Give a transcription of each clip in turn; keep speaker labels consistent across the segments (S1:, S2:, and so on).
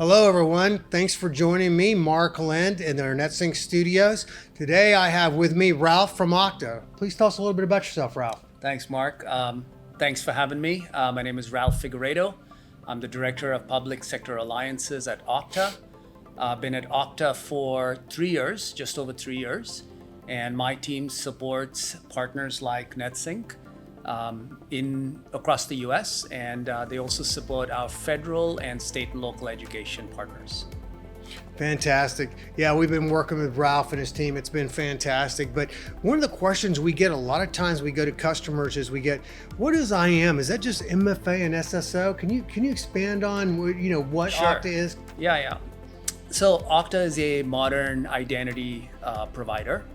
S1: Hello, everyone. Thanks for joining me, Mark Lynd, in our Netsync studios. Today, I have with me Ralph from Okta. Please tell us a little bit about yourself, Ralph.
S2: Thanks, Mark. Thanks for having me. My name is Ralph Figueirdo. I'm the Director of Public Sector Alliances at Okta. I've been at Okta for 3 years, just over 3 years, and my team supports partners like Netsync across the US, and they also support our federal and state and local education partners.
S1: Fantastic. Yeah, we've been working with Ralph and his team. It's been fantastic. But one of the questions we get a lot of times we go to customers is what is IAM? Is that just MFA and SSO? Can you expand on what
S2: Sure.
S1: Okta is?
S2: Yeah. So Okta is a modern identity provider.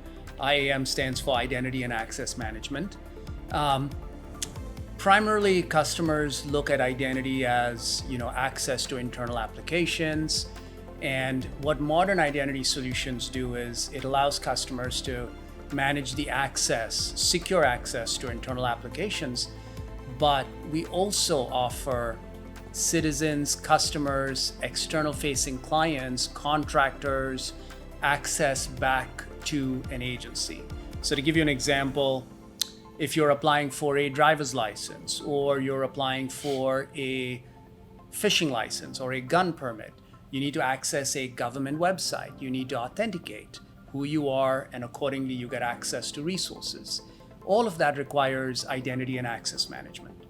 S2: IAM stands for Identity and Access Management. Primarily, customers look at identity as access to internal applications. And what modern identity solutions do is it allows customers to manage the secure access to internal applications. But we also offer citizens, customers, external facing clients, contractors, access back to an agency. So to give you an example, if you're applying for a driver's license, or you're applying for a fishing license or a gun permit, you need to access a government website. You need to authenticate who you are, and accordingly you get access to resources. All of that requires identity and access management.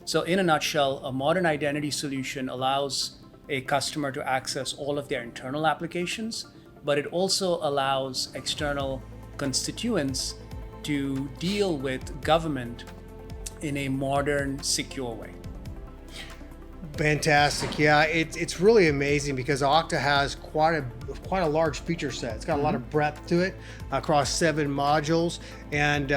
S2: So in a nutshell, a modern identity solution allows a customer to access all of their internal applications, but it also allows external constituents to deal with government in a modern, secure way.
S1: Fantastic. Yeah, it's really amazing because Okta has quite a large feature set. It's got a lot of breadth to it across 7 modules. And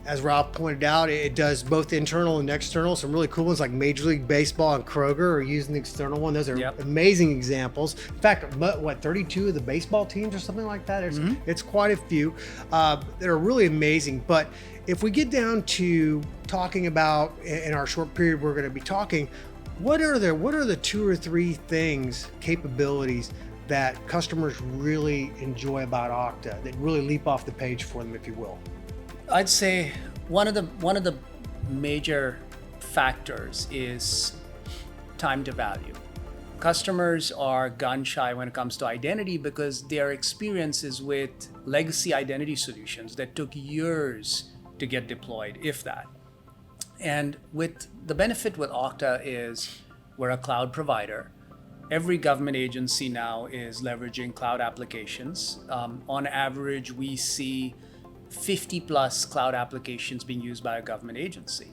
S1: as Ralph pointed out, it does both internal and external. Some really cool ones like Major League Baseball and Kroger are using the external one. Those are amazing examples. In fact, 32 of the baseball teams or something like that? It's quite a few that are really amazing. But if we get down to talking about, in our short period we're going to be talking, what are the 2 or 3 capabilities that customers really enjoy about Okta that really leap off the page for them, if you will?
S2: I'd say one of the major factors is time to value. Customers are gun shy when it comes to identity because their experience is with legacy identity solutions that took years to get deployed, if that. And with the benefit with Okta is we're a cloud provider. Every government agency now is leveraging cloud applications. On average, we see 50 plus cloud applications being used by a government agency.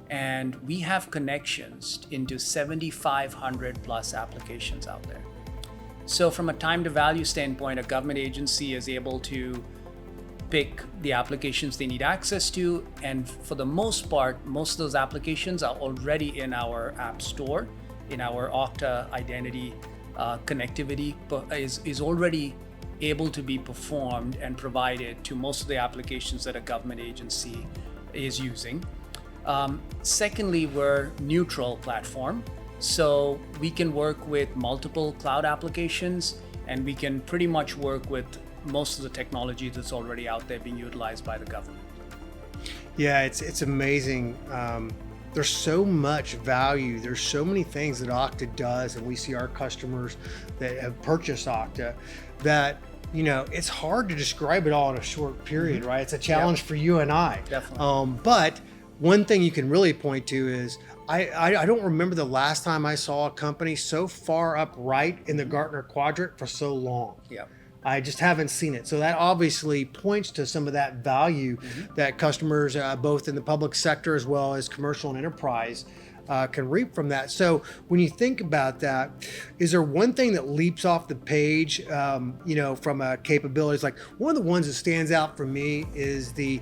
S2: And we have connections into 7,500 plus applications out there. So from a time to value standpoint, a government agency is able to pick the applications they need access to, and for the most part, most of those applications are already in our app store, in our Okta identity connectivity is already able to be performed and provided to most of the applications that a government agency is using. Secondly, we're neutral platform, so we can work with multiple cloud applications, and we can pretty much work with most of the technology that's already out there being utilized by the government.
S1: Yeah, it's amazing. There's so much value. There's so many things that Okta does, and we see our customers that have purchased Okta that it's hard to describe it all in a short period, right? It's a challenge for you and I.
S2: Definitely.
S1: But one thing you can really point to is I don't remember the last time I saw a company so far up right in the Gartner quadrant for so long.
S2: Yeah.
S1: I just haven't seen it. So that obviously points to some of that value that customers, both in the public sector as well as commercial and enterprise, can reap from that. So when you think about that, is there one thing that leaps off the page, from a capabilities? Like one of the ones that stands out for me is the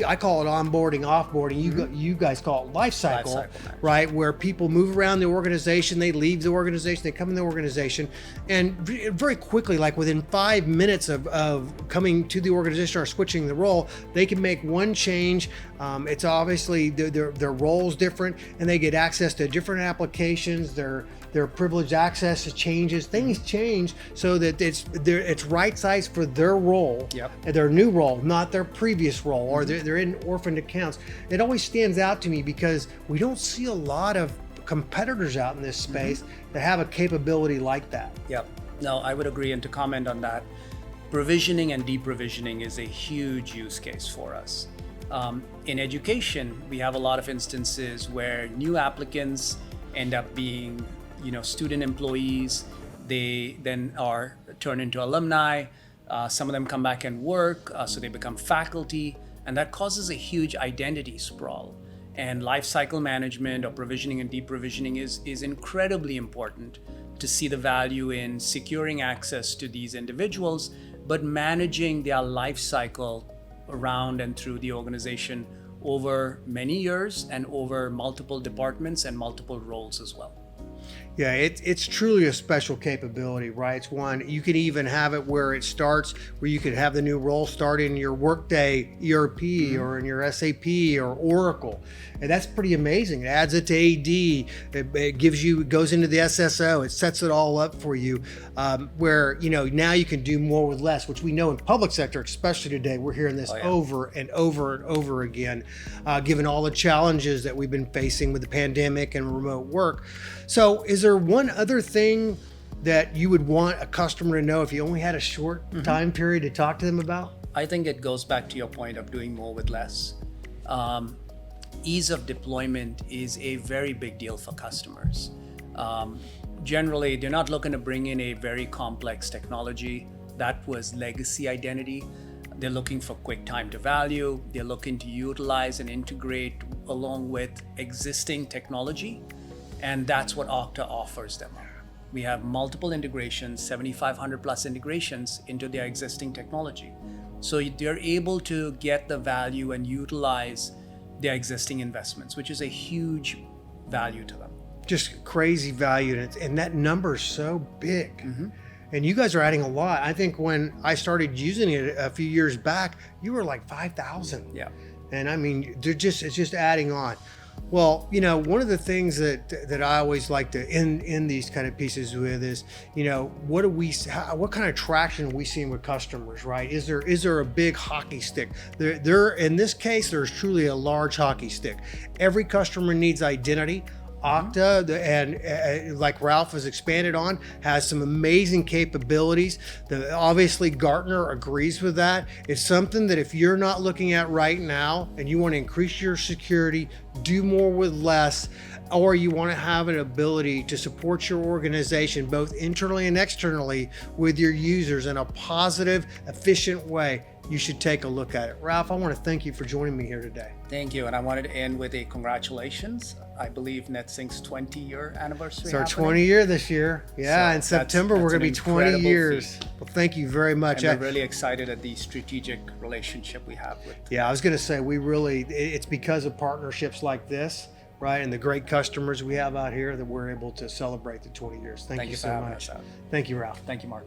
S1: I call it onboarding, offboarding. You guys call it life cycle,
S2: management.
S1: right? Where people move around the organization, they leave the organization, they come in the organization, and very quickly, like within 5 minutes of coming to the organization or switching the role, they can make one change. It's obviously their role's different, and they get access to different applications. Their privileged access changes. Things change so that it's right sized for their role, their new role, not their previous role, or they're in orphaned accounts. It always stands out to me because we don't see a lot of competitors out in this space that have a capability like that.
S2: Yep. No, I would agree. And to comment on that, provisioning and deprovisioning is a huge use case for us. In education, we have a lot of instances where new applicants end up being student employees. They then are turned into alumni. Some of them come back and work, so they become faculty, and that causes a huge identity sprawl. And lifecycle management or provisioning and deprovisioning is incredibly important to see the value in securing access to these individuals, but managing their life cycle around and through the organization over many years and over multiple departments and multiple roles as well.
S1: Yeah, it's truly a special capability, right? It's one, you can even have it where it starts, where you could have the new role start in your Workday ERP or in your SAP or Oracle. And that's pretty amazing. It adds it to AD, it goes into the SSO, it sets it all up for you, where, now you can do more with less, which we know in public sector, especially today, we're hearing this over and over and over again, given all the challenges that we've been facing with the pandemic and remote work. So is there one other thing that you would want a customer to know if you only had a short time period to talk to them about?
S2: I think it goes back to your point of doing more with less. Ease of deployment is a very big deal for customers. Generally, they're not looking to bring in a very complex technology. That was legacy identity. They're looking for quick time to value. They're looking to utilize and integrate along with existing technology. And that's what Okta offers them. We have multiple integrations, 7,500 plus integrations into their existing technology. So they're able to get the value and utilize their existing investments, which is a huge value to them.
S1: Just crazy value. And that number is so big. And you guys are adding a lot. I think when I started using it a few years back, you were like 5,000.
S2: Yeah.
S1: And I mean, it's just adding on. Well, one of the things that I always like to end these kind of pieces with is, what kind of traction are we seeing with customers, right? Is there a big hockey stick? There in this case, there's truly a large hockey stick. Every customer needs identity. Okta, and like Ralph has expanded on, has some amazing capabilities. Obviously, Gartner agrees with that. It's something that if you're not looking at right now and you want to increase your security, do more with less, or you want to have an ability to support your organization both internally and externally with your users in a positive, efficient way, you should take a look at it. Ralph, I want to thank you for joining me here today.
S2: Thank you. And I wanted to end with a congratulations. I believe Netsync's 20-year anniversary.
S1: It's our 20 year this year. Yeah, so in September, we're going to be 20 years.
S2: Feat.
S1: Well, thank you very much.
S2: And we're really excited at the strategic relationship we have with.
S1: Yeah, I was going to say, it's because of partnerships like this, right? And the great customers we have out here that we're able to celebrate the 20 years. Thank you so much. Thank you, Ralph.
S2: Thank you, Mark.